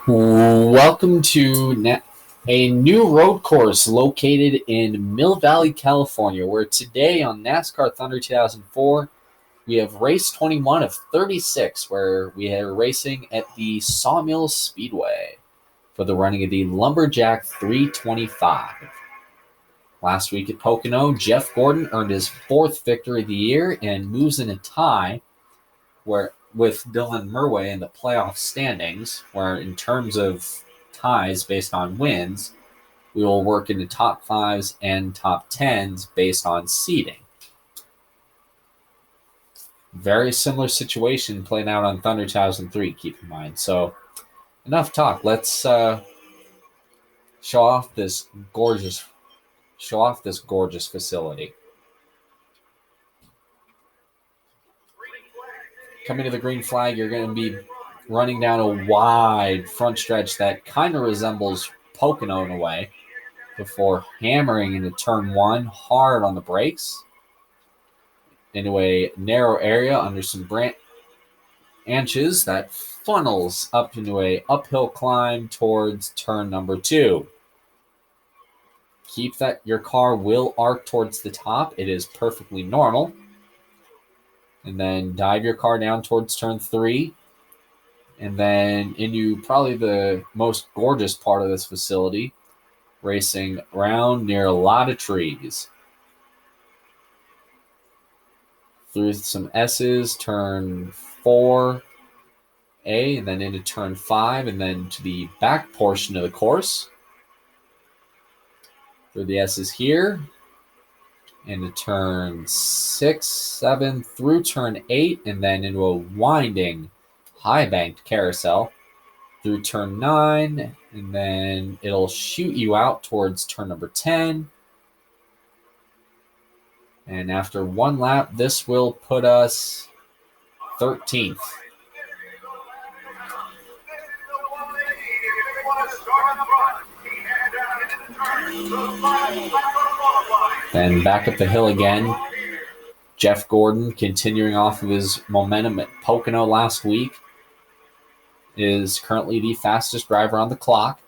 Welcome to a new road course located in Mill Valley, California, where today on NASCAR Thunder 2004, we have race 21 of 36, where we are racing at the Sawmill Speedway for the running of the Lumberjack 325. Last week at Pocono, Jeff Gordon earned his fourth victory of the year and moves in a tie with Dylan Murway in the playoff standings, where in terms of ties based on wins, we will work into top fives and top tens based on seeding. Very similar situation playing out on Thunder 2003, keep in mind. So enough talk. Let's show off this gorgeous facility. Coming to the green flag, you're going to be running down a wide front stretch that kind of resembles Pocono in a way before hammering into turn one hard on the brakes into a narrow area under some branches that funnels up into a uphill climb towards turn number two. Keep that your car will arc towards the top. It is perfectly normal. And then dive your car down towards turn three. And then into probably the most gorgeous part of this facility, racing around near a lot of trees. Through some S's, turn 4A, and then into turn 5, and then to the back portion of the course. Through the S's here, into turn 6, 7, through turn 8, and then into a winding, high-banked carousel through turn 9, and then it'll shoot you out towards turn number 10. And after one lap, this will put us 13th. Then back up the hill again. Jeff Gordon, continuing off of his momentum at Pocono last week, is currently the fastest driver on the clock.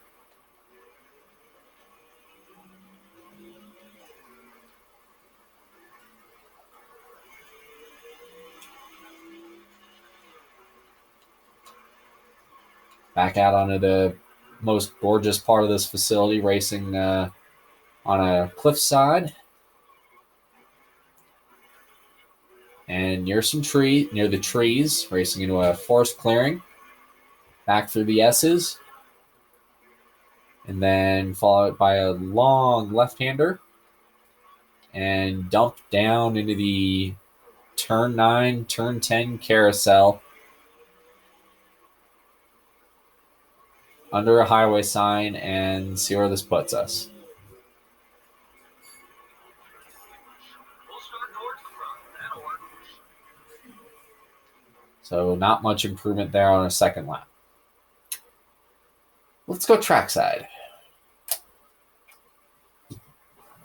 Back out onto the most gorgeous part of this facility, racing on a cliffside. And near the trees, racing into a forest clearing. Back through the S's. And then followed by a long left-hander. And dumped down into the turn 9, turn 10 carousel. Under a highway sign, and see where this puts us. So not much improvement there on a second lap. Let's go trackside.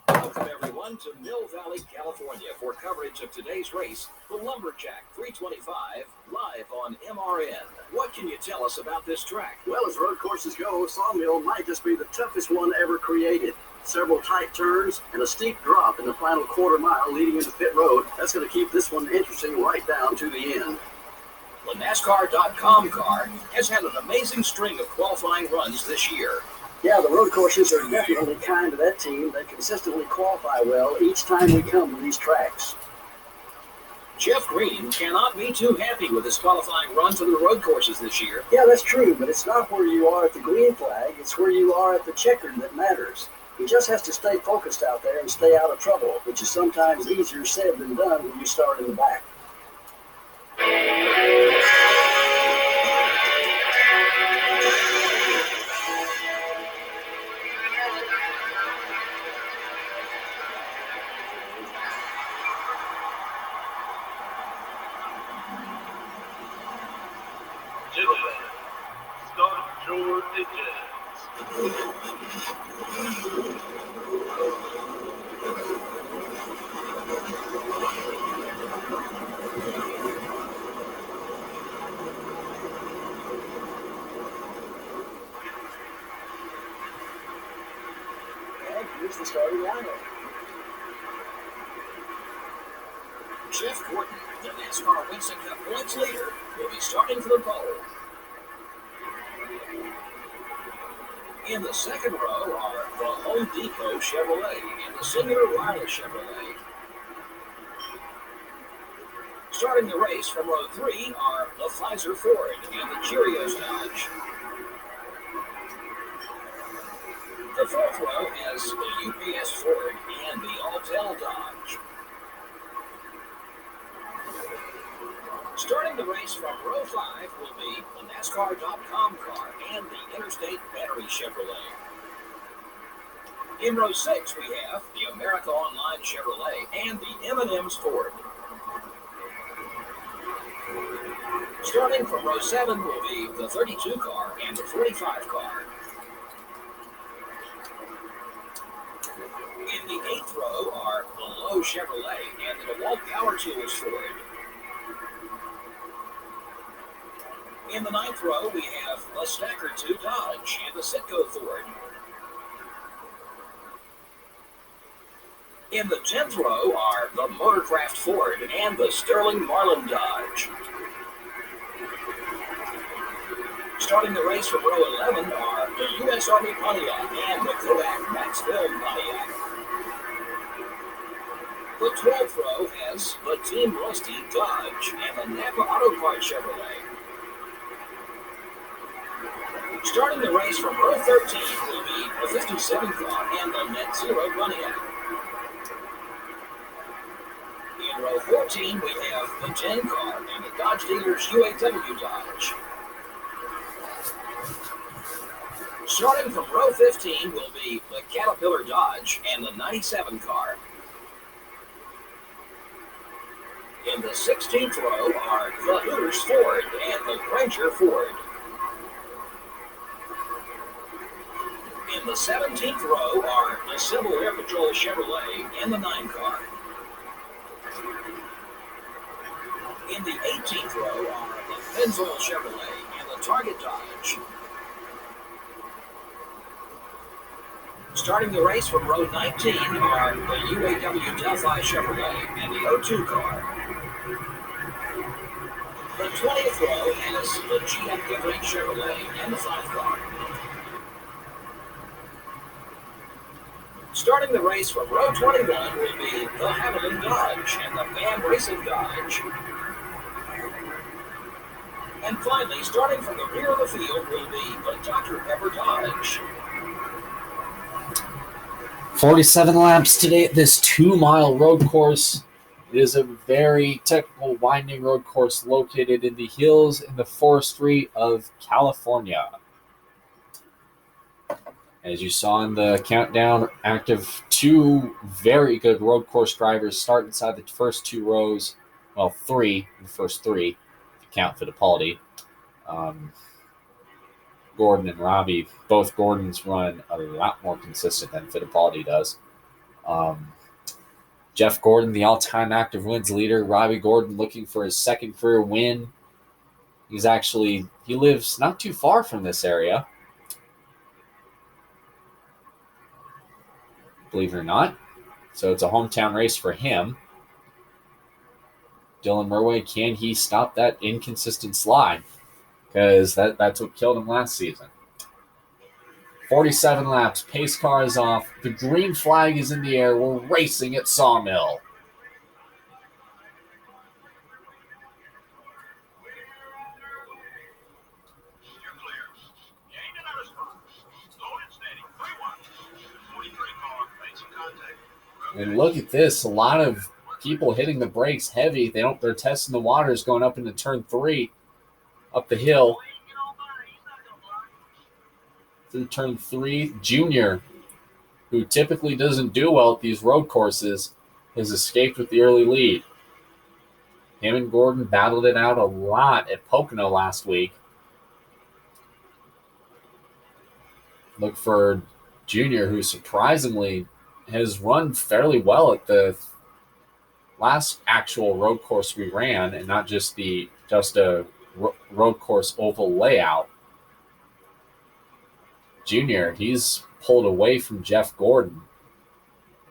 Welcome everyone to Mill Valley, California for coverage of today's race, the Lumberjack 325, live on MRN. What can you tell us about this track? Well, as road courses go, Sawmill might just be the toughest one ever created. Several tight turns and a steep drop in the final quarter mile leading into pit road. That's going to keep this one interesting right down to the end. The NASCAR.com car has had an amazing string of qualifying runs this year. Yeah, the road courses are definitely kind to that team. They consistently qualify well each time we come to these tracks. Jeff Green cannot be too happy with his qualifying runs on the road courses this year. Yeah, that's true, but it's not where you are at the green flag. It's where you are at the checkered that matters. He just has to stay focused out there and stay out of trouble, which is sometimes easier said than done when you start in the back. Here's the starting lineup. Jeff Gordon, the NASCAR Winston Cup points leader, will be starting for the pole. In the second row are the Home Depot Chevrolet and the Singular Wireless Chevrolet. Starting the race from row 3 are the Pfizer Ford and the Cheerios Dodge. The fourth row has the UPS Ford and the Altel Dodge. Starting the race from row 5 will be the NASCAR.com car and the Interstate Battery Chevrolet. In row 6 we have the America Online Chevrolet and the M&M's Ford. Starting from row 7 will be the 32 car and the 45 car. In the 8th row are the Lowe Chevrolet and the DeWalt Power Tools Ford. In the 9th row, we have the Stacker 2 Dodge and the Citgo Ford. In the 10th row are the Motorcraft Ford and the Sterling Marlin Dodge. Starting the race from row 11 are the U.S. Army Pontiac and the Kodak Maxville Pontiac. The 12th row has the Team Rusty Dodge and the Napa Auto Parts Chevrolet. Starting the race from row 13 will be the 57 car and the Net Zero Pontiac. In row 14, we have the 10 car and the Dodge Dealers UAW Dodge. Starting from row 15 will be the Caterpillar Dodge and the 97 car. In the 16th row are the Hooters Ford and the Granger Ford. In the 17th row are the Civil Air Patrol Chevrolet and the 9 car. In the 18th row are the Pennzoil Chevrolet and the Target Dodge. Starting the race from row 19 are the UAW Delphi Chevrolet and the O2 car. The 20th row has the GM Goodrich Chevrolet and the 5 car. Starting the race from row 21 will be the Hamilton Dodge and the Bam Racing Dodge. And finally, starting from the rear of the field will be the Dr. Pepper Dodge. 47 laps today at this 2-mile road course. It is a very technical, winding road course located in the hills in the forestry of California. As you saw in the countdown, active 2 very good road course drivers start inside the first 2 rows. Well, 3, the first 3, if you count Fittipaldi. Gordon and Robbie, both Gordons run a lot more consistent than Fittipaldi does. Jeff Gordon, the all-time active wins leader. Robbie Gordon looking for his second career win. He lives not too far from this area. Believe it or not. So it's a hometown race for him. Dylan Murway, can he stop that inconsistent slide? Because that's what killed him last season. 47 laps. Pace car is off. The green flag is in the air. We're racing at Sawmill. And look at this. A lot of people hitting the brakes heavy. They're testing the waters going up into turn 3 up the hill. Through turn 3, Junior, who typically doesn't do well at these road courses, has escaped with the early lead. Him and Gordon battled it out a lot at Pocono last week. Look for Junior, who surprisingly has run fairly well at the last actual road course we ran, and not just a road course oval layout. Junior, he's pulled away from Jeff Gordon.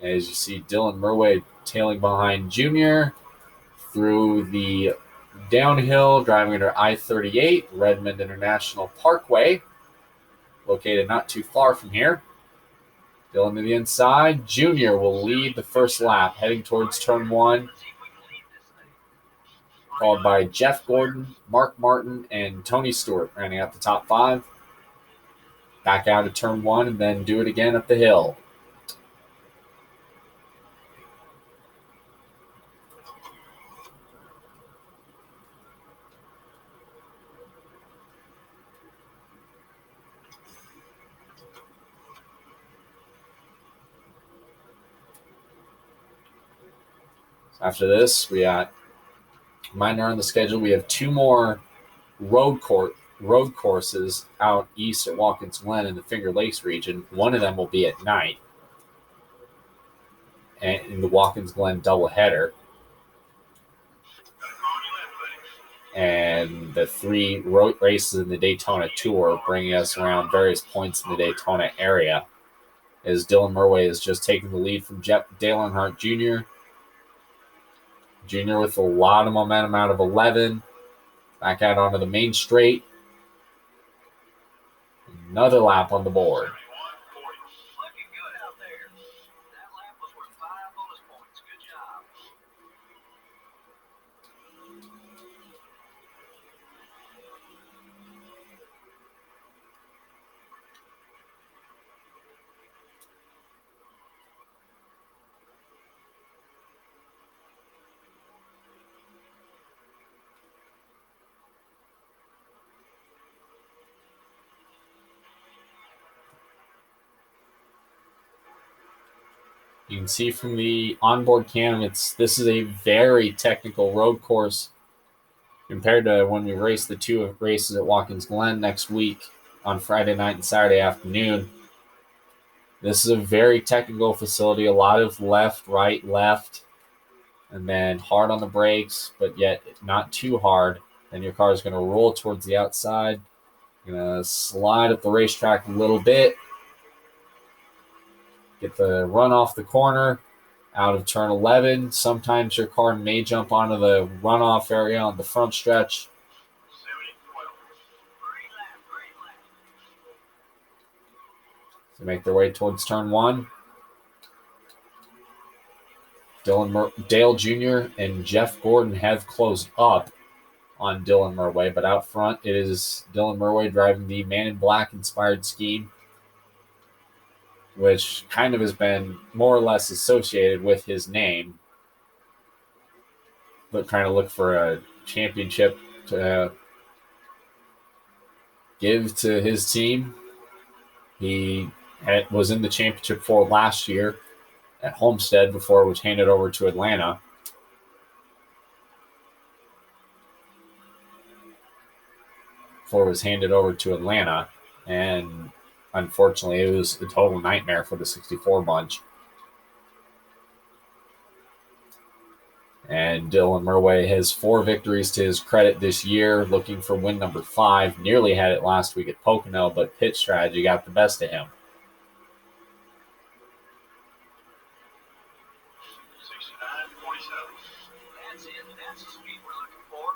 As you see Dylan Murway tailing behind Junior through the downhill, driving under I-38, Redmond International Parkway, located not too far from here. Dylan to the inside. Junior will lead the first lap, heading towards turn 1, followed by Jeff Gordon, Mark Martin, and Tony Stewart rounding out the top 5. Back out of turn 1 and then do it again up the hill. After this, we got minor on the schedule. We have 2 more road courses out east at Watkins Glen in the Finger Lakes region. One of them will be at night, and in the Watkins Glen doubleheader. And the 3 road races in the Daytona Tour, bringing us around various points in the Daytona area, as Dylan Murway is just taking the lead from Dale Earnhardt Jr. Junior with a lot of momentum out of 11. Back out onto the main straight. Another lap on the board. Looking good out there. That lap was worth 5 bonus points. Good job. You can see from the onboard cam, this is a very technical road course compared to when we race the 2 races at Watkins Glen next week on Friday night and Saturday afternoon. This is a very technical facility, a lot of left, right, left, and then hard on the brakes, but yet not too hard. Then your car is going to roll towards the outside, going to slide up the racetrack a little bit, get the run off the corner, out of turn 11. Sometimes your car may jump onto the runoff area on the front stretch. To make their way towards turn 1. Dale Jr. and Jeff Gordon have closed up on Dylan Murway, but out front it is Dylan Murway driving the Man in Black inspired scheme, which kind of has been more or less associated with his name, but trying to look for a championship to give to his team. He was in the championship for last year at Homestead before it was handed over to Atlanta. And unfortunately, it was a total nightmare for the 64 bunch. And Dylan Murway has 4 victories to his credit this year, looking for win number 5. Nearly had it last week at Pocono, but pit strategy got the best of him. 69.47. That's it. That's the speed we're looking for.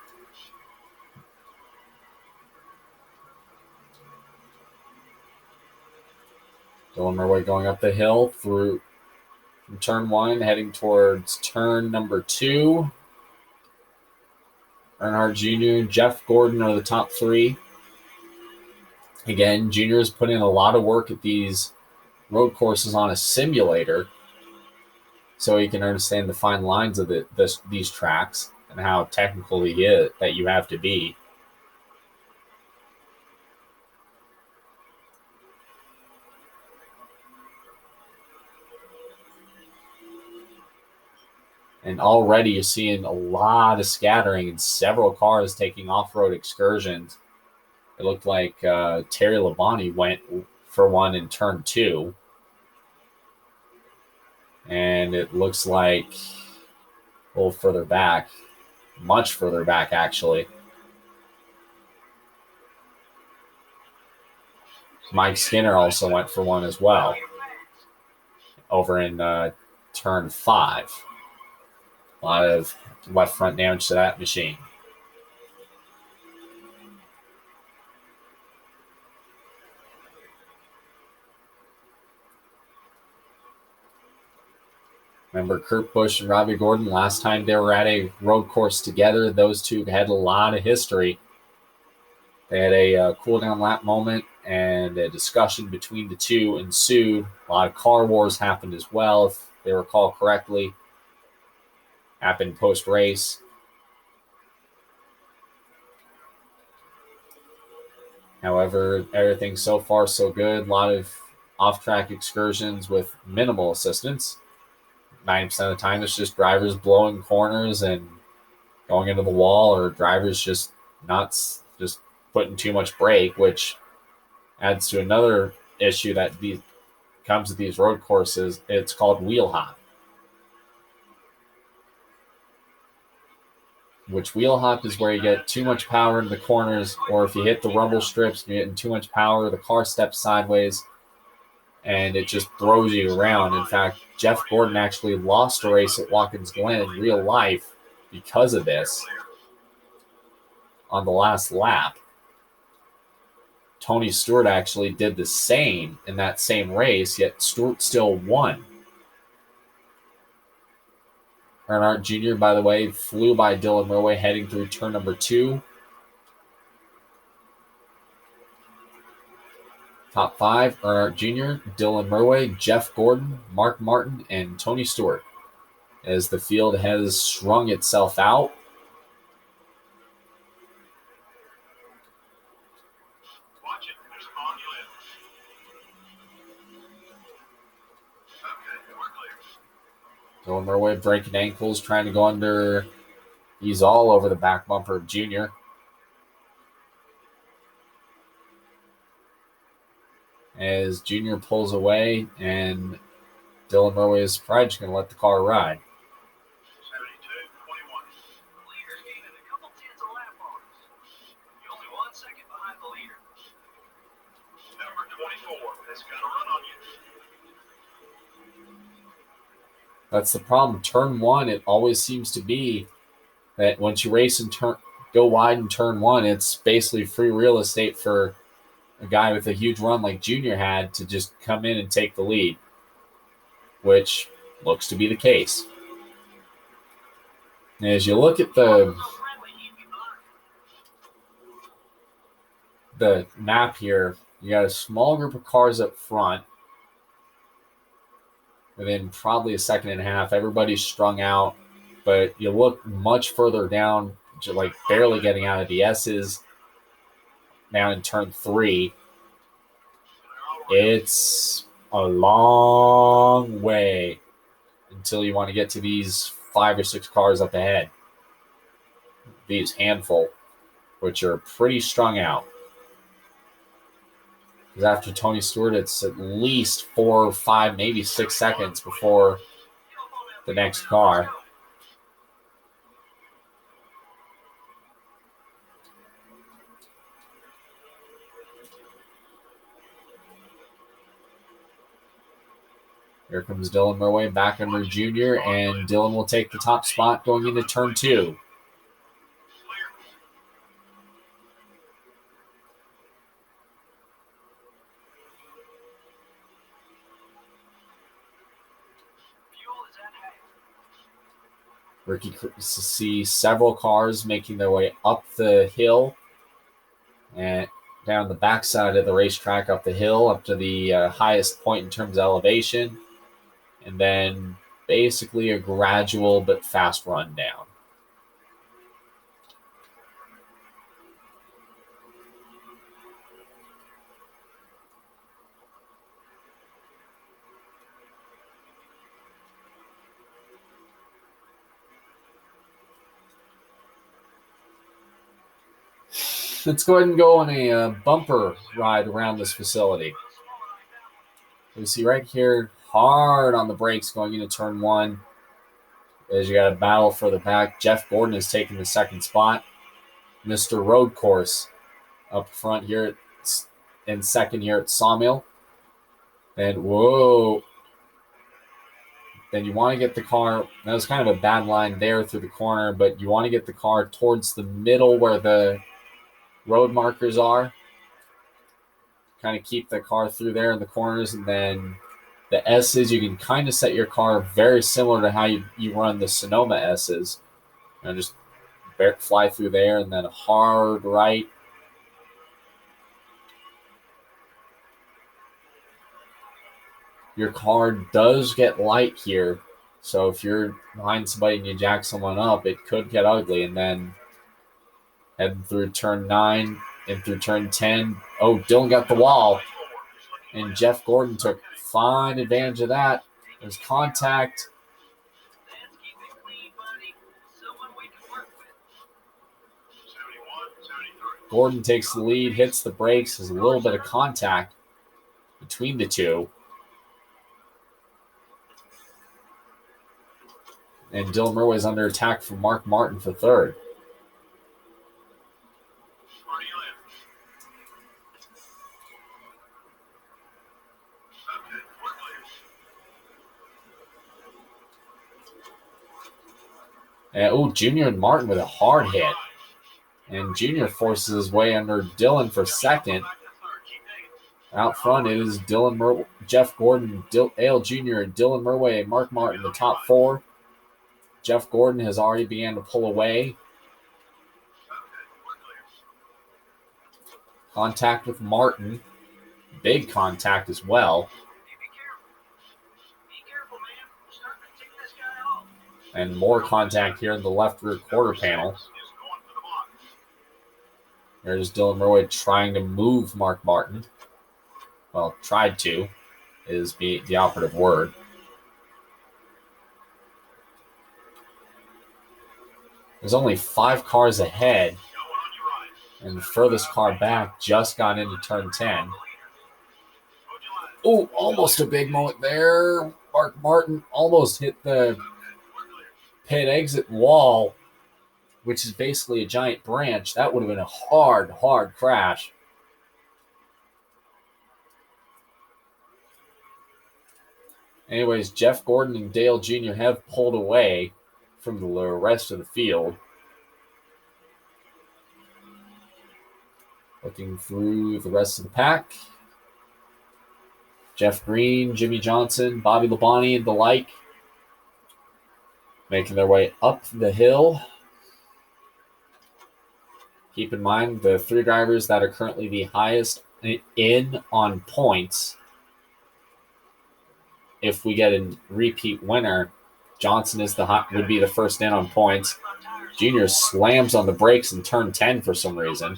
Dylan Murway going up the hill through from turn 1, heading towards turn number 2. Earnhardt Jr. and Jeff Gordon are the top 3. Again, Jr. has put in a lot of work at these road courses on a simulator so he can understand the fine lines of these tracks and how technical he is that you have to be. And already you're seeing a lot of scattering and several cars taking off-road excursions. It looked like Terry Labonte went for one in turn 2. And it looks like a little further back, much further back actually. Mike Skinner also went for one as well over in turn 5. A lot of left front damage to that machine. Remember Kurt Busch and Robbie Gordon, last time they were at a road course together, those two had a lot of history. They had a cool-down lap moment, and a discussion between the two ensued. A lot of car wars happened as well, if they recall correctly. Happened post-race. However, everything so far so good. A lot of off-track excursions with minimal assistance. 90% of the time, it's just drivers blowing corners and going into the wall, or drivers just not just putting too much brake, which adds to another issue that comes with these road courses. It's called wheel hop. Which wheel hop is where you get too much power in the corners, or if you hit the rumble strips, you're getting too much power, the car steps sideways, and it just throws you around. In fact, Jeff Gordon actually lost a race at Watkins Glen in real life because of this on the last lap. Tony Stewart actually did the same in that same race, yet Stewart still won. Earnhardt Jr., by the way, flew by Dylan Murway heading through turn number 2. Top 5, Earnhardt Jr., Dylan Murway, Jeff Gordon, Mark Martin, and Tony Stewart. As the field has strung itself out, Dylan Murway breaking ankles, trying to go under. He's all over the back bumper of Junior. As Junior pulls away, and Dylan Murway is probably just going to let the car ride. That's the problem. Turn 1, it always seems to be that once you race and go wide in turn 1, it's basically free real estate for a guy with a huge run like Junior had to just come in and take the lead, which looks to be the case. As you look at the map here, you got a small group of cars up front. Within probably a second and a half, everybody's strung out, but you look much further down, like barely getting out of the S's. Now in turn 3, it's a long way until you want to get to these 5 or 6 cars up ahead. These handful, which are pretty strung out. Because after Tony Stewart, it's at least 4 or 5, maybe 6 seconds before the next car. Here comes Dylan Murway back under Junior, and Dylan will take the top spot going into turn 2. Ricky see several cars making their way up the hill and down the backside of the racetrack, up the hill, up to the highest point in terms of elevation, and then basically a gradual but fast run down. Let's go ahead and go on a bumper ride around this facility. You see right here, hard on the brakes going into turn 1. As you got a battle for the back. Jeff Gordon is taking the second spot. Mr. Road Course up front here in second here at Sawmill. And whoa, then you want to get the car. That was kind of a bad line there through the corner, but you want to get the car towards the middle where the road markers are. Kind of keep the car through there in the corners, and then the S's, you can kind of set your car very similar to how you run the Sonoma S's. Just fly through there, and then a hard right. Your car does get light here, so if you're behind somebody and you jack someone up, it could get ugly. And then heading through turn 9 and through turn 10. Oh, Dylan got the wall, and Jeff Gordon took fine advantage of that. There's contact. Gordon takes the lead, hits the brakes. There's a little bit of contact between the two. And Dylan Murway is under attack from Mark Martin for third. And Junior and Martin with a hard hit. And Junior forces his way under Dylan for second. Out front, it is Jeff Gordon, Ale Jr., Dylan Murway, and Mark Martin, the top four. Jeff Gordon has already began to pull away. Contact with Martin. Big contact as well. And more contact here in the left rear quarter panel. There's Dylan Murway trying to move Mark Martin. Well, tried to is the operative word. There's only 5 cars ahead, and the furthest car back just got into turn 10. Oh, almost a big moment there. Mark Martin almost hit the pit exit wall, which is basically a giant branch. That would have been a hard crash. Anyways, Jeff Gordon and Dale Jr. have pulled away from the rest of the field. Looking through the rest of the pack. Jeff Green, Jimmy Johnson, Bobby Labonte, and the like making their way up the hill. Keep in mind the 3 drivers that are currently the highest in on points. If we get a repeat winner, Johnson would be the first in on points. Junior slams on the brakes in turn 10 for some reason.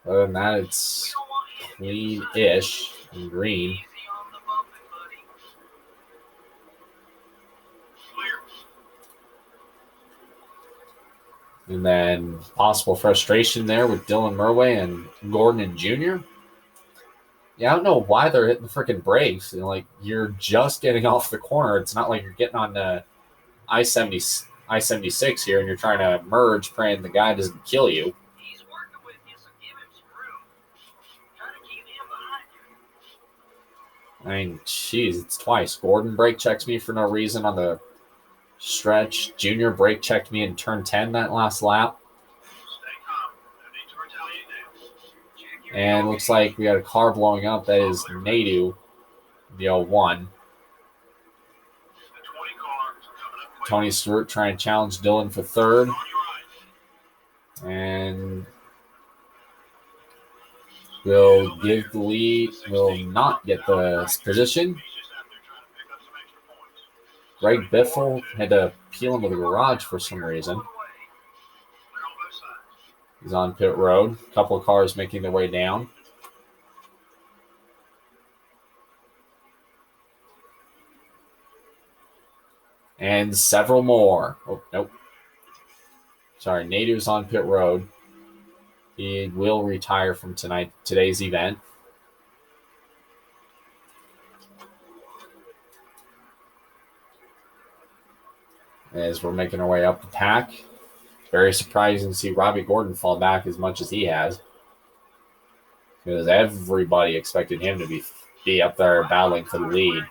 Other than that, it's clean-ish and green. And then possible frustration there with Dylan Murway and Gordon and Jr. Yeah, I don't know why they're hitting the freaking brakes. You're just getting off the corner. It's not like you're getting on the I-76 here and you're trying to merge, praying the guy doesn't kill you. I mean, jeez, it's twice. Gordon brake checks me for no reason on the stretch. Junior brake checked me in turn 10 that last lap. And looks like we got a car blowing up. That is Nadu, the 01. Tony Stewart trying to challenge Dylan for third. And will give the lead, will not get the position. Greg Biffle had to peel into the garage for some reason. He's on pit road. A couple of cars making their way down. And several more. Oh, nope. Sorry, Nadu's on pit road. He will retire from today's event. as we're making our way up the pack. Very surprising to see Robbie Gordon fall back as much as he has, because everybody expected him to be up there battling for the lead.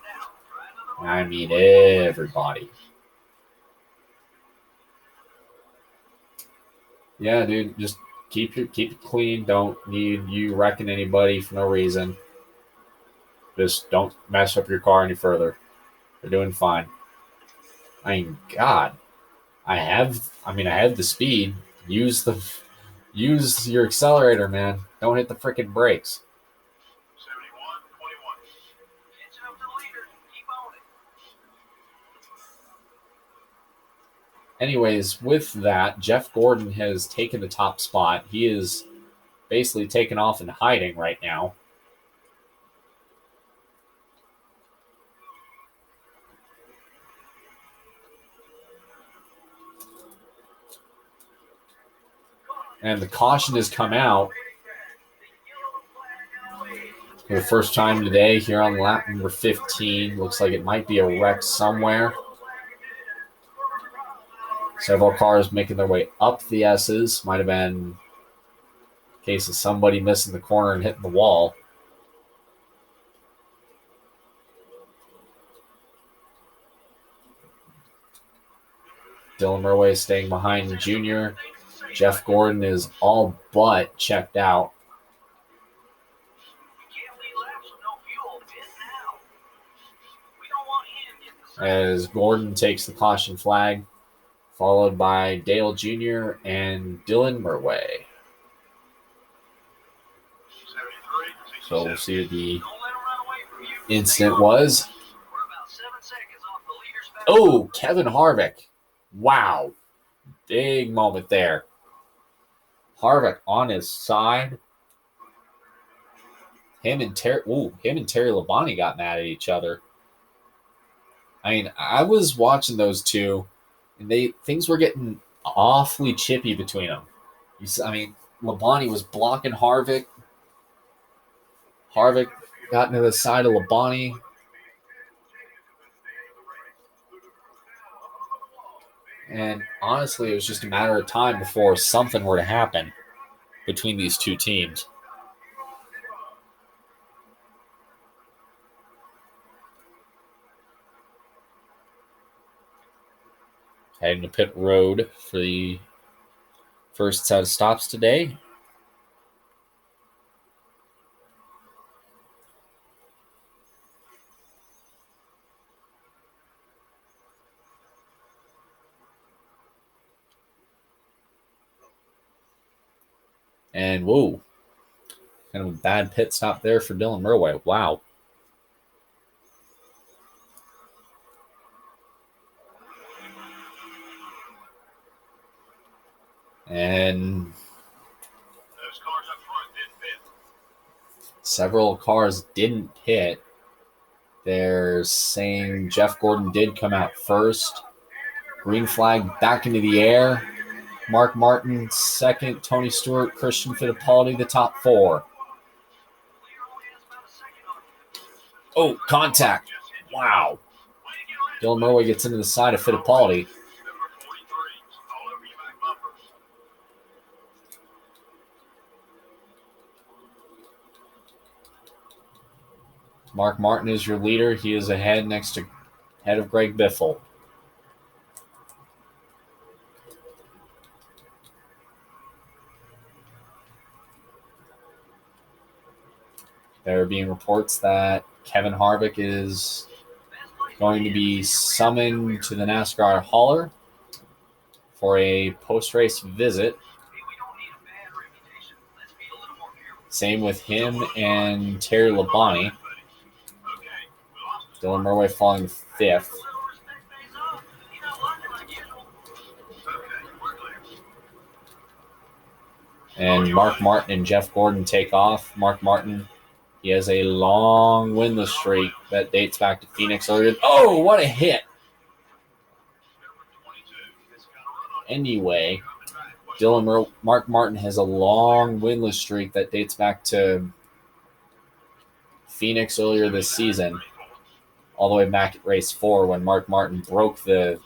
I mean, everybody. Yeah, dude, just keep it clean. Don't need you wrecking anybody for no reason. Just don't mess up your car any further. They're doing fine. I mean, God, I have the speed. Use your accelerator, man. Don't hit the freaking brakes. 71-21. Catching up to the leader. Keep on it. Anyways, with that, Jeff Gordon has taken the top spot. He is basically taken off and hiding right now. And the caution has come out for the first time today here on lap number 15. Looks like it might be a wreck somewhere. Several cars making their way up the S's. Might have been a case of somebody missing the corner and hitting the wall. Dylan Murway staying behind the junior. Jeff Gordon is all but checked out. As Gordon takes the caution flag, followed by Dale Jr. and Dylan Murway. So we'll see what the incident was. Oh, Kevin Harvick. Wow. Big moment there. Harvick on his side. Him and Terry Labonte got mad at each other. I mean, I was watching those two, and things were getting awfully chippy between them. Labonte was blocking Harvick. Harvick got into the side of Labonte. And honestly, it was just a matter of time before something were to happen between these two teams. Heading to pit road for the first set of stops today. And whoa, kind of a bad pit stop there for Dylan Murway. Wow. And Those cars up front didn't pit. Several cars didn't pit. They're saying Jeff Gordon did come out first. Green flag back into the air. Mark Martin second. Tony Stewart, Christian Fittipaldi, the top four. Oh, contact. Wow. Dylan Murway gets into the side of Fittipaldi. Mark Martin is your leader. He is ahead head of Greg Biffle. There are being reports that Kevin Harvick is going to be summoned to the NASCAR hauler for a post-race visit. Same with him and Terry Labonte. Dylan Murway falling fifth. And Mark Martin and Jeff Gordon take off. Mark Martin, he has a long winless streak that dates back to Phoenix. Oh, what a hit. Anyway, Mark Martin has a long winless streak that dates back to Phoenix earlier this season, all the way back at race 4 when Mark Martin broke the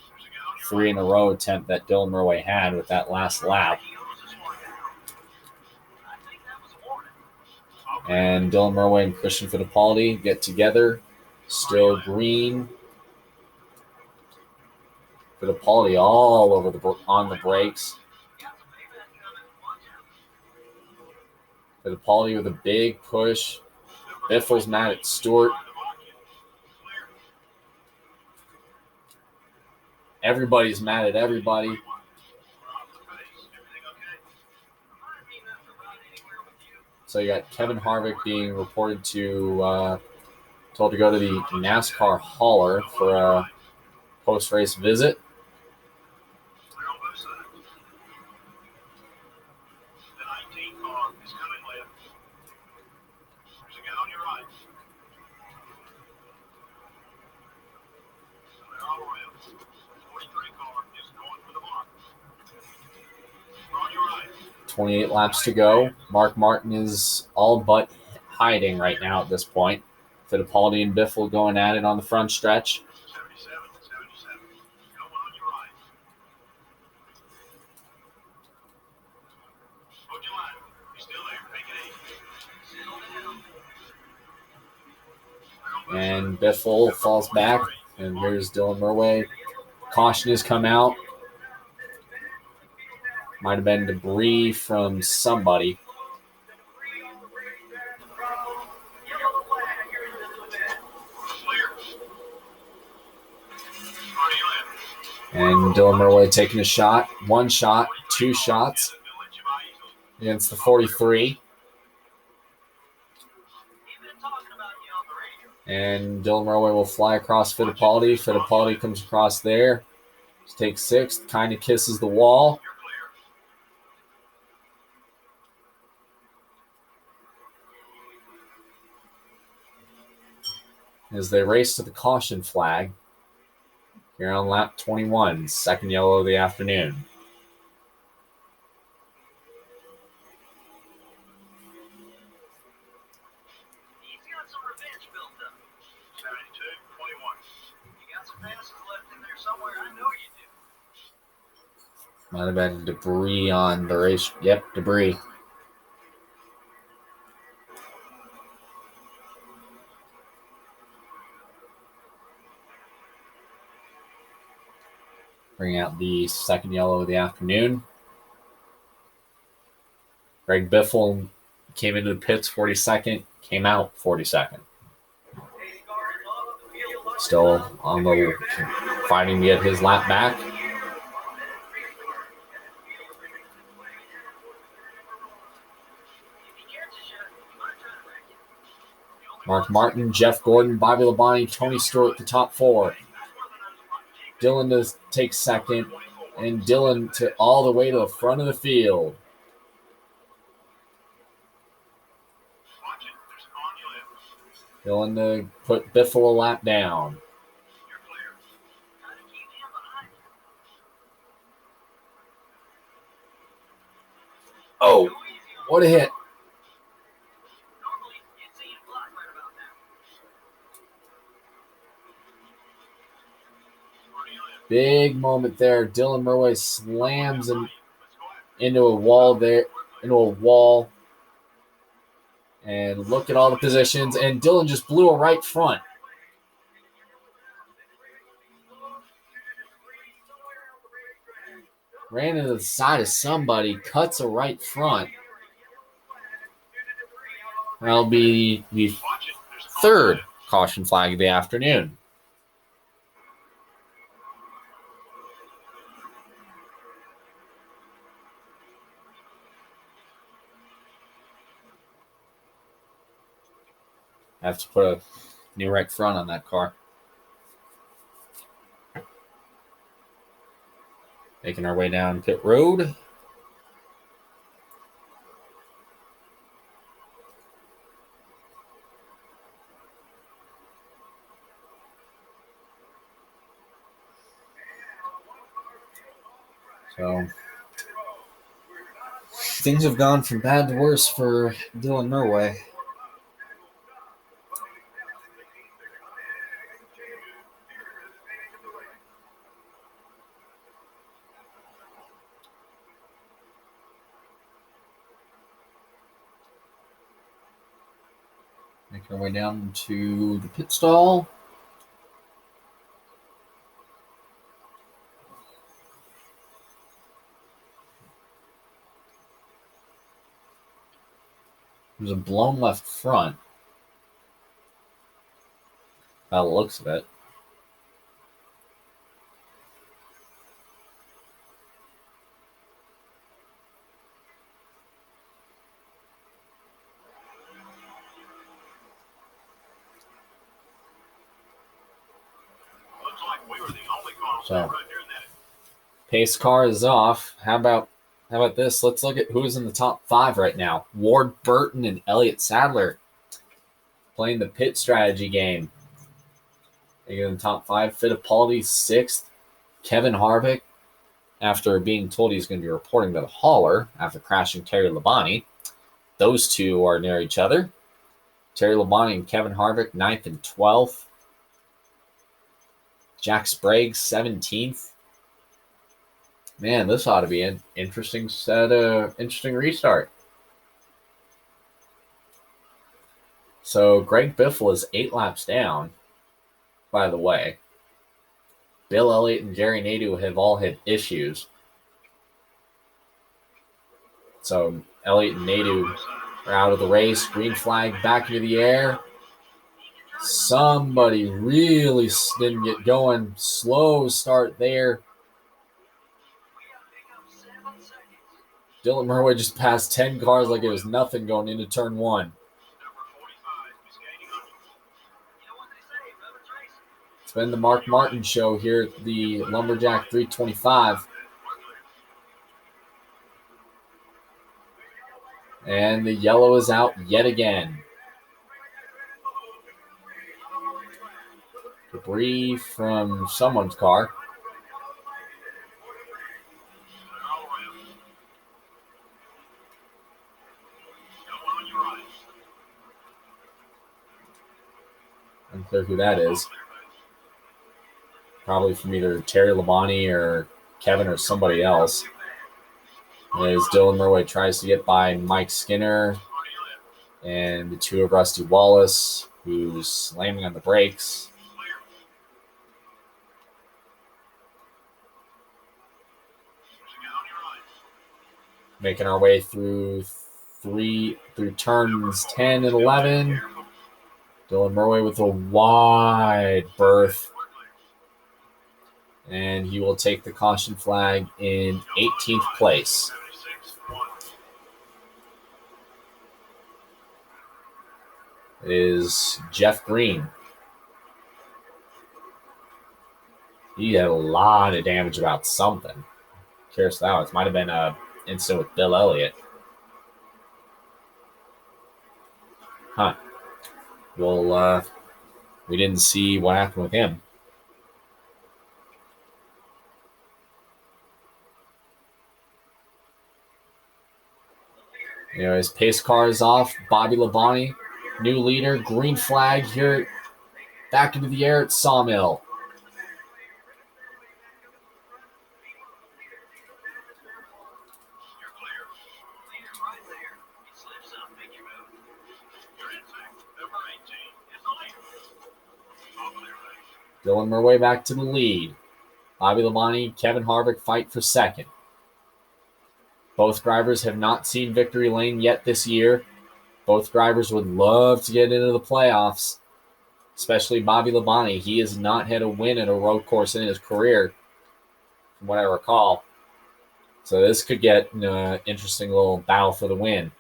3 in a row attempt that Dylan Murway had with that last lap. And Dylan Murway and Christian Fittipaldi get together. Still green. Fittipaldi all over on the brakes. Fittipaldi with a big push. Biffle's mad at Stewart. Everybody's mad at everybody. So you got Kevin Harvick being reported to, told to go to the NASCAR hauler for a post-race visit. .28 laps to go. Mark Martin is all but hiding right now at this point. Fittipaldi and Biffle going at it on the front stretch. And Biffle falls back, and here's Dylan Murway. Caution has come out. Might have been debris from somebody. And Dylan Murway taking a shot. 1 shot, 2 shots against the 43. And Dylan Murway will fly across Fittipaldi. Fittipaldi comes across there. Takes 6th, kind of kisses the wall. As they race to the caution flag here on lap 21, second yellow of the afternoon. Might have been debris on the race. Yep, debris. Bring out the second yellow of the afternoon. Greg Biffle came into the pits 42nd, came out 42nd. Still on the fighting to get his lap back. Mark Martin, Jeff Gordon, Bobby Labonte, Tony Stewart, the top 4. Dylan to take 2nd, and Dylan to all the way to the front of the field. Dylan to put Biffle a lap down. Oh, what a hit. Big moment there. Dylan Murway slams him into a wall there, And look at all the positions. And Dylan just blew a right front. Ran into the side of somebody, cuts a right front. That'll be the 3rd caution flag of the afternoon. I have to put a new right front on that car. Making our way down pit road. So things have gone from bad to worse for Dylan Murway. Making our way down to the pit stall. There's a blown left front. By the looks of it. So, pace car is off. How about this? Let's look at who's in the top 5 right now. Ward Burton and Elliott Sadler playing the pit strategy game. They're in the top 5. Fittipaldi 6th. Kevin Harvick, after being told he's going to be reporting to the hauler after crashing Terry Labonte. Those two are near each other. Terry Labonte and Kevin Harvick 9th and 12th. Jack Sprague 17th. Man, this ought to be an interesting restart. So Greg Biffle is 8 laps down, by the way. Bill Elliott and Jerry Nadeau have all had issues. So Elliott and Nadeau are out of the race. Green flag back into the air. Somebody really didn't get going. Slow start there. Dylan Murray just passed 10 cars like it was nothing going into turn 1. It's been the Mark Martin show here at the Lumberjack 325. And the yellow is out yet again. Debris from someone's car. Unclear who that is. Probably from either Terry Labonte or Kevin or somebody else. As Dylan Murray tries to get by Mike Skinner and the two of Rusty Wallace, who's slamming on the brakes. Making our way through turns 10 and 11. Dylan Murray with a wide berth. And he will take the caution flag in 18th place. It is Jeff Green. He had a lot of damage about something. Curious that was. Might have been an incident with Bill Elliott. Huh. Well, we didn't see what happened with him. His pace car is off. Bobby Labonte, new leader, green flag here, back into the air at Sawmill. Dylan Murray back to the lead. Bobby Labonte, Kevin Harvick fight for second. Both drivers have not seen victory lane yet this year. Both drivers would love to get into the playoffs, especially Bobby Labonte. He has not had a win at a road course in his career, from what I recall. So this could get an interesting little battle for the win.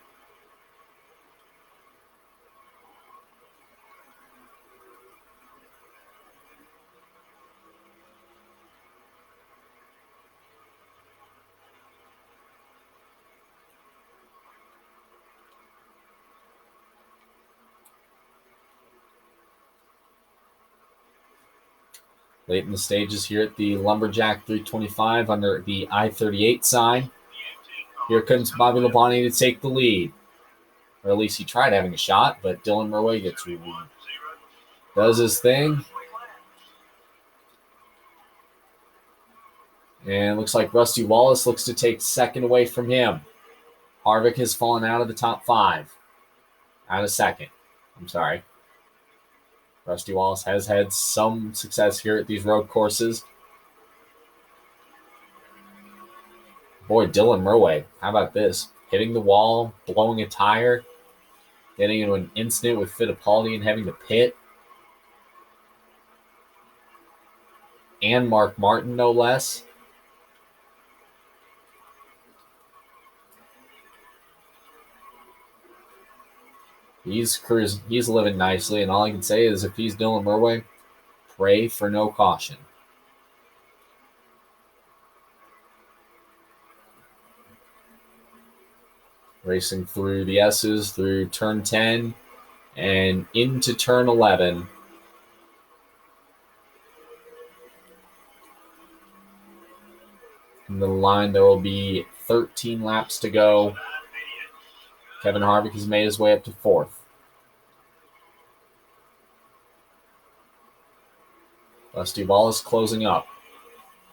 Late in the stages here at the Lumberjack 325 under the I-38 sign. Here comes Bobby Labonte to take the lead. Or at least he tried having a shot, but Dylan Murray does his thing. And looks like Rusty Wallace looks to take second away from him. Harvick has fallen out of the top 5. Out of second. I'm sorry. Rusty Wallace has had some success here at these road courses. Boy, Dylan Murway, how about this? Hitting the wall, blowing a tire, getting into an incident with Fittipaldi and having to pit. And Mark Martin, no less. He's cruising. He's living nicely, and all I can say is if he's Dylan Murway, pray for no caution. Racing through the S's, through turn 10, and into turn 11. In the line, there will be 13 laps to go. Kevin Harvick has made his way up to 4th. Rusty Wallace closing up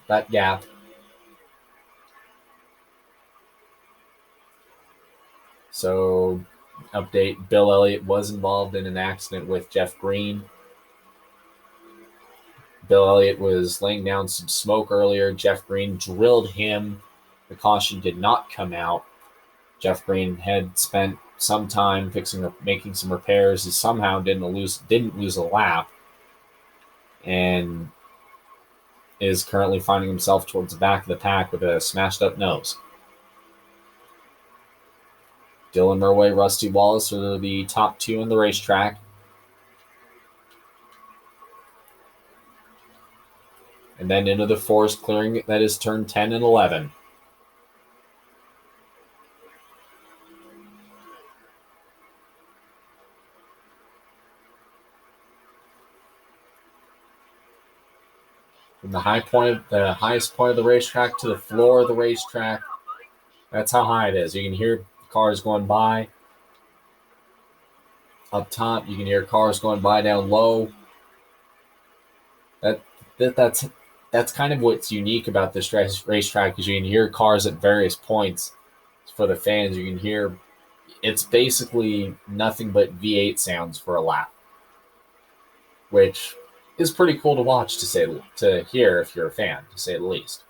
that gap. So, update, Bill Elliott was involved in an accident with Jeff Green. Bill Elliott was laying down some smoke earlier. Jeff Green drilled him. The caution did not come out. Jeff Green had spent some time making some repairs. He somehow didn't lose a lap, and is currently finding himself towards the back of the pack with a smashed up nose. Dylan Murway, Rusty Wallace are the top two on the racetrack. And then into the forest clearing, that is turn 10 and 11. From the highest point of the racetrack to the floor of the racetrack, that's how high it is. You can hear cars going by. Up top, you can hear cars going by down low. That's kind of what's unique about this racetrack is you can hear cars at various points. For the fans, you can hear it's basically nothing but V8 sounds for a lap, which is pretty cool to watch to hear if you're a fan, to say the least.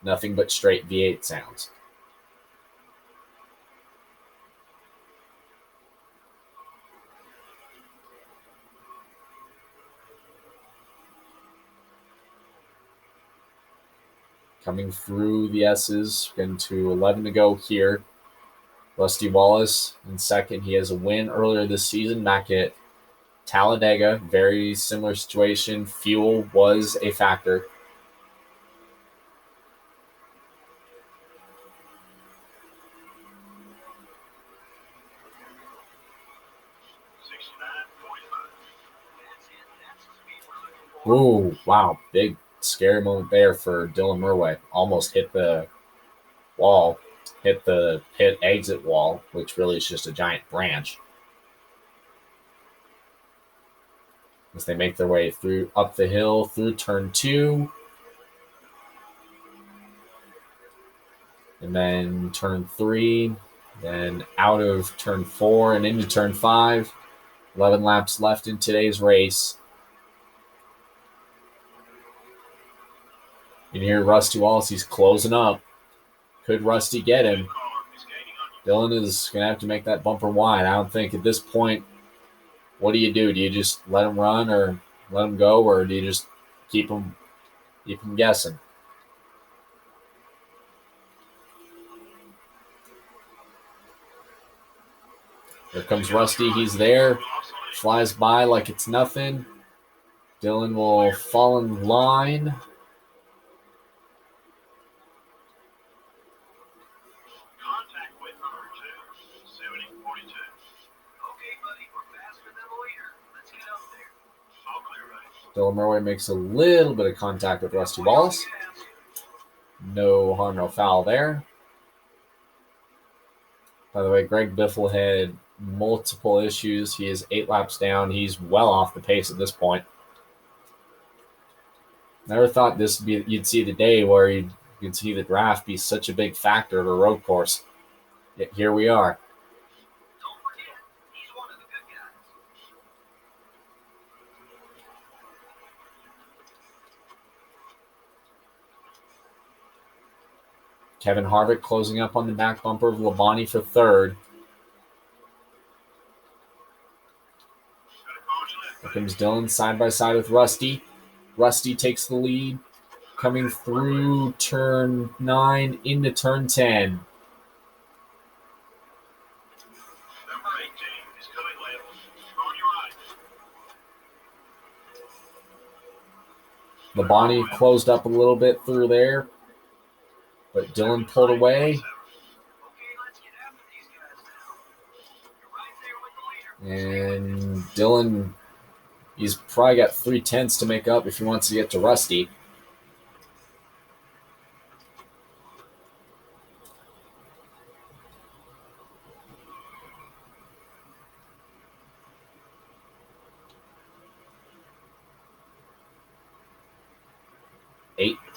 Nothing but straight V8 sounds. Coming through the S's, into 11 to go here. Rusty Wallace in second. He has a win earlier this season back at Talladega. Very similar situation. Fuel was a factor. Ooh, wow. Big scary moment there for Dylan Murway. Almost hit the wall, hit the pit exit wall, which really is just a giant branch. As they make their way up the hill through turn 2. And then turn 3. Then out of turn 4 and into turn 5. 11 laps left in today's race. You can hear Rusty Wallace. He's closing up. Could Rusty get him? Dylan is going to have to make that bumper wide. I don't think at this point, what do? Do you just let him run or let him go, or do you just keep him guessing? Here comes Rusty. He's there. Flies by like it's nothing. Dylan will fall in line. Dylan Murway makes a little bit of contact with Rusty Wallace. No harm, no foul there. By the way, Greg Biffle had multiple issues. He is 8 laps down. He's well off the pace at this point. Never thought you'd see the day where you'd see the draft be such a big factor at a road course. Yet here we are. Don't forget, he's one of the good guys. Kevin Harvick closing up on the back bumper of Labonte for third. Here comes Dylan side by side with Rusty. Rusty takes the lead, coming through turn 9 into turn 10. Labonte closed up a little bit through there, but Dylan pulled away. And Dylan, he's probably got 3/10 to make up if he wants to get to Rusty.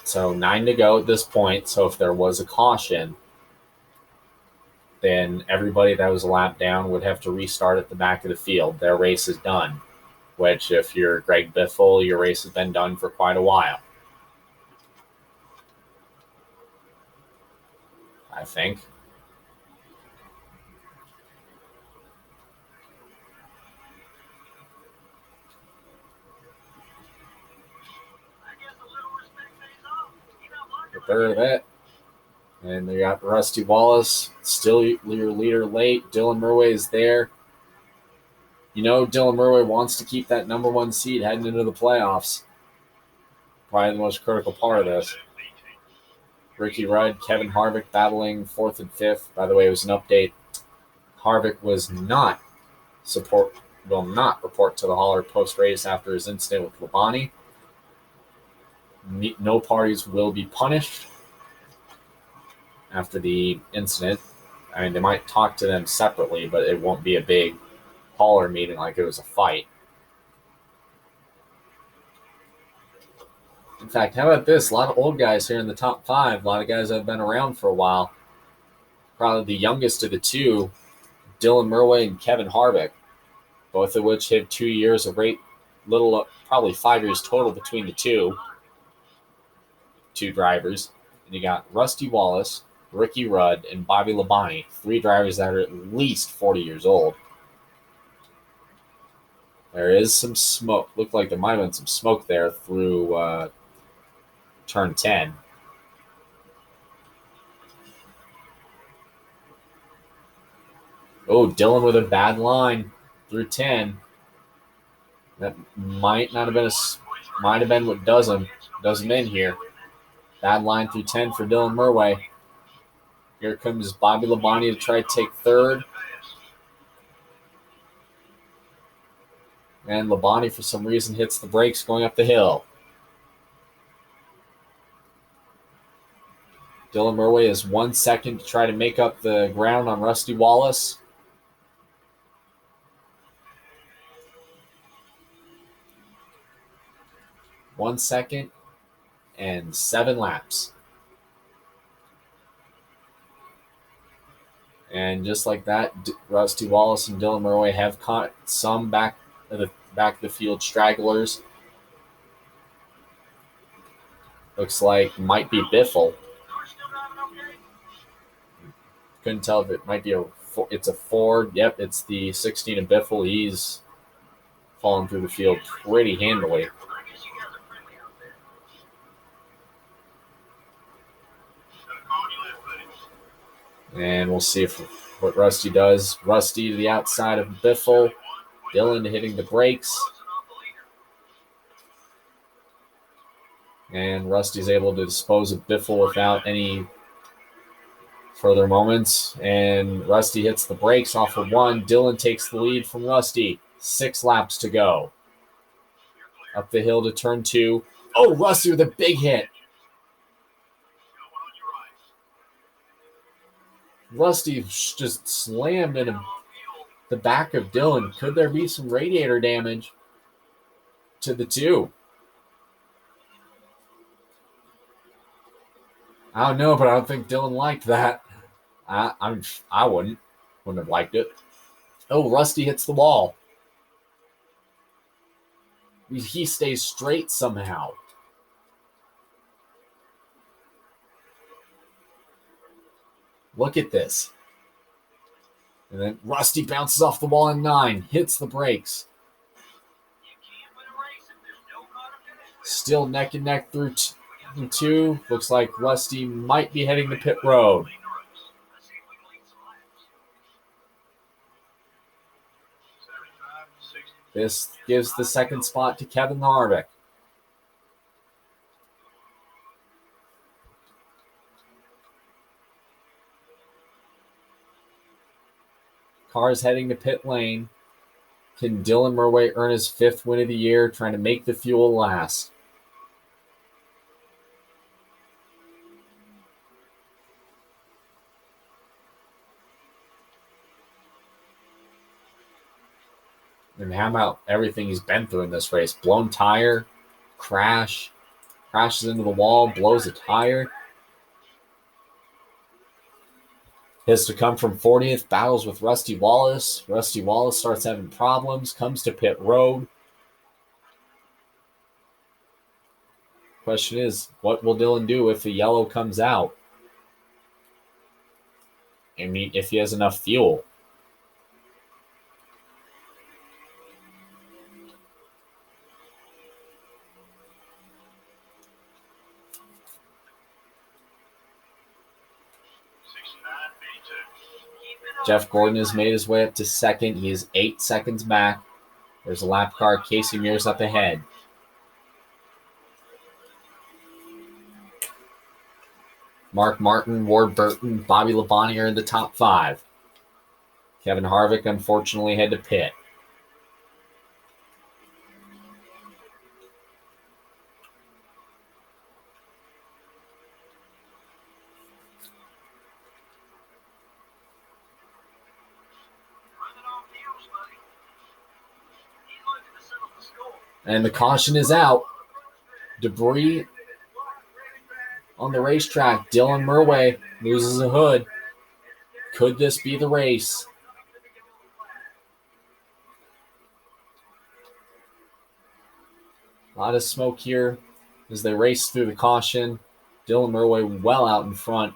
So 9 to go at this point. So if there was a caution, then everybody that was a lap down would have to restart at the back of the field. Their race is done, which if you're Greg Biffle, your race has been done for quite a while, I think. But there that. And they got Rusty Wallace, still your leader late. Dylan Murray is there. You know, Dylan Murray wants to keep that number 1 seed heading into the playoffs. Probably the most critical part of this. Ricky Rudd, Kevin Harvick battling 4th and 5th. By the way, it was an update. Harvick will not report to the hauler post-race after his incident with Labonte. No parties will be punished after the incident. I mean, they might talk to them separately, but it won't be a big hauler meeting like it was a fight. In fact, how about this? A lot of old guys here in the top 5. A lot of guys that have been around for a while. Probably the youngest of the two, Dylan Murray and Kevin Harvick, both of which have 2 years of rate, probably 5 years total between the two drivers. And you got Rusty Wallace, Ricky Rudd, and Bobby Labonte, 3 drivers that are at least 40 years old. There is some smoke. Looked like there might have been some smoke there through turn 10. Oh, Dylan with a bad line through 10. That might have been what does him in here. Bad line through 10 for Dylan Murray. Here comes Bobby Labonte to try to take third. And Labonte, for some reason, hits the brakes going up the hill. Dylan Murray has 1 second to try to make up the ground on Rusty Wallace. One second and 7 laps. And just like that, Rusty Wallace and Dylan Murray have caught some back of the field stragglers. Looks like might be Biffle. Couldn't tell if it might be it's a Ford. Yep, it's the 16 of Biffle. He's fallen through the field pretty handily. And we'll see what Rusty does. Rusty to the outside of Biffle. Dylan hitting the brakes. And Rusty's able to dispose of Biffle without any further moments. And Rusty hits the brakes off of 1. Dylan takes the lead from Rusty. 6 laps to go. Up the hill to turn 2. Oh, Rusty with a big hit. Rusty just slammed into the back of Dylan. Could there be some radiator damage to the 2? I don't know, but I don't think Dylan liked that. I wouldn't have liked it. Oh, Rusty hits the wall. He stays straight somehow. Look at this. And then Rusty bounces off the wall in 9, hits the brakes. Still neck and neck through 2. Looks like Rusty might be heading to pit road. This gives the second spot to Kevin Harvick. Cars heading to pit lane. Can Dylan Murway earn his 5th win of the year, trying to make the fuel last? And how about everything he's been through in this race? Blown tire, crashes into the wall, blows a tire. Has to come from 40th, battles with Rusty Wallace. Rusty Wallace starts having problems, comes to pit road. Question is, what will Dylan do if the yellow comes out? I mean, if he has enough fuel. Jeff Gordon has made his way up to second. He is 8 seconds back. There's a lap car. Casey Mears up ahead. Mark Martin, Ward Burton, Bobby Labonte are in the top 5. Kevin Harvick, unfortunately, had to pit. And the caution is out. Debris on the racetrack. Dylan Murway loses a hood. Could this be the race? A lot of smoke here as they race through the caution. Dylan Murway well out in front.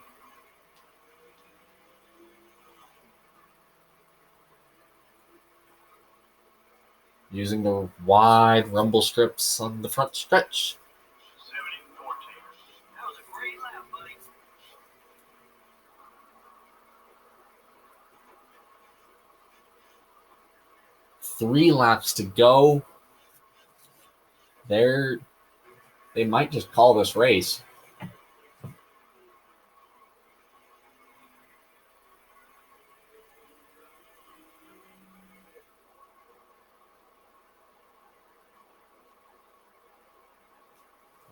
Using the wide rumble strips on the front stretch. 70-14. That was a great lap, buddy. 3 laps to go. They might just call this race.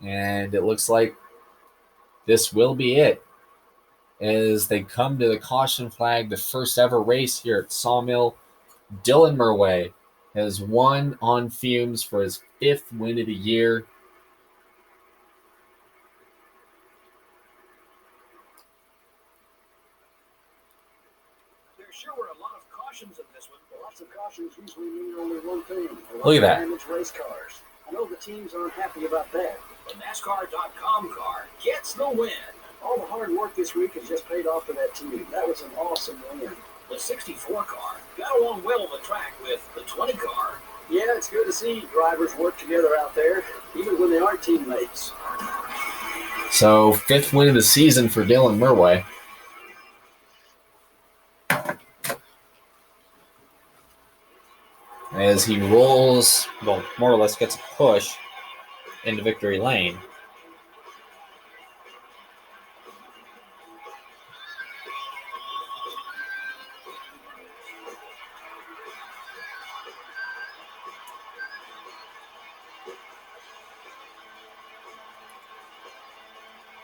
And it looks like this will be it. As they come to the caution flag, the first ever race here at Sawmill, Dylan Murway has won on fumes for his 5th win of the year. There sure were a lot of cautions in this one. Lots of cautions usually mean only one thing. Look at that. Damaged race cars. I know the teams aren't happy about that. The NASCAR.com car gets the win. All the hard work this week has just paid off for that team. That was an awesome win. The 64 car got along well on the track with the 20 car. Yeah, it's good to see drivers work together out there, even when they aren't teammates. So 5th win of the season for Dylan Murway. As he rolls, well, more or less gets a push into victory lane.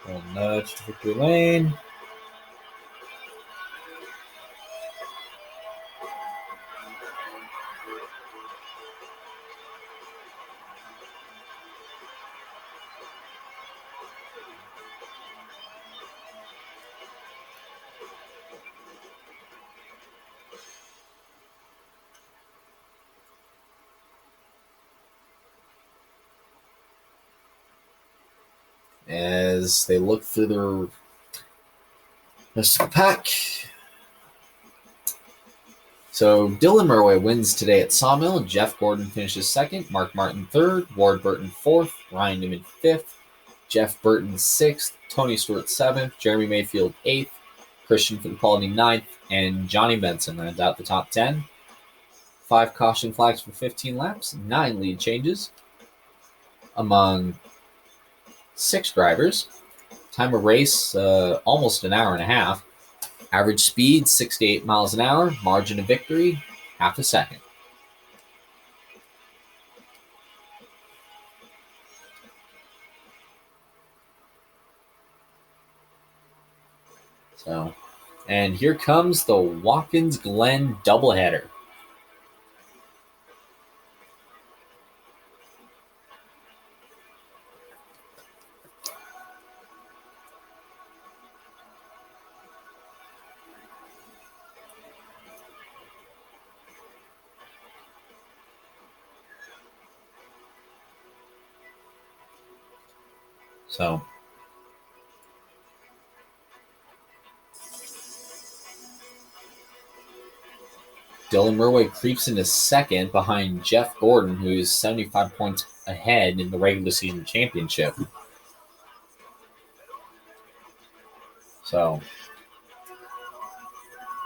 Little nudge to victory lane. As they look through Rest of the pack. So Dylan Murray wins today at Sawmill. Jeff Gordon finishes second. Mark Martin third. Ward Burton fourth. Ryan Newman fifth. Jeff Burton sixth. Tony Stewart seventh. Jeremy Mayfield eighth. Christian Fittipaldi ninth. And Johnny Benson rounds out the top 10. 5 caution flags for 15 laps. 9 lead changes among 6 drivers. Time of race, almost an hour and a half. Average speed, 68 miles an hour. Margin of victory, half a second. So, and here comes the Watkins Glen doubleheader. So, Dylan Murray creeps into second behind Jeff Gordon, who is 75 points ahead in the regular season championship. So,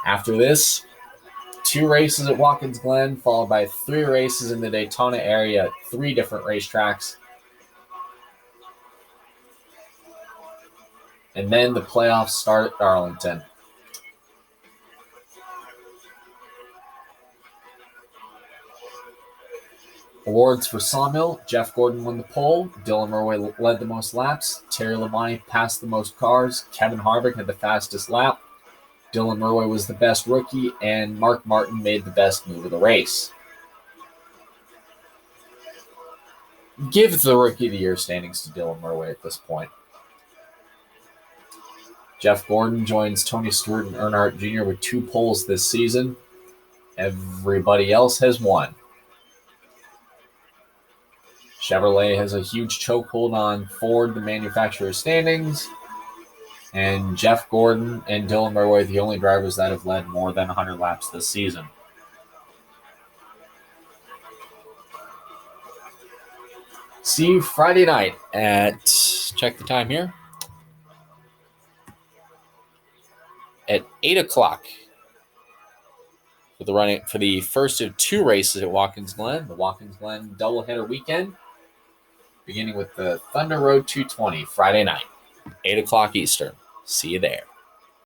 after this, 2 races at Watkins Glen, followed by 3 races in the Daytona area at 3 different racetracks. And then the playoffs start at Darlington. Awards for Sawmill. Jeff Gordon won the pole. Dylan Murray led the most laps. Terry Labonte passed the most cars. Kevin Harvick had the fastest lap. Dylan Murray was the best rookie. And Mark Martin made the best move of the race. Give the Rookie of the Year standings to Dylan Murray at this point. Jeff Gordon joins Tony Stewart and Earnhardt Jr. with 2 poles this season. Everybody else has 1. Chevrolet has a huge chokehold on Ford, the manufacturer's standings. And Jeff Gordon and Dylan Murray are the only drivers that have led more than 100 laps this season. See you Friday night at, check the time here, at 8 o'clock for the first of 2 races at Watkins Glen, the Watkins Glen doubleheader weekend, beginning with the Thunder Road 220 Friday night, 8 o'clock Eastern. See you there.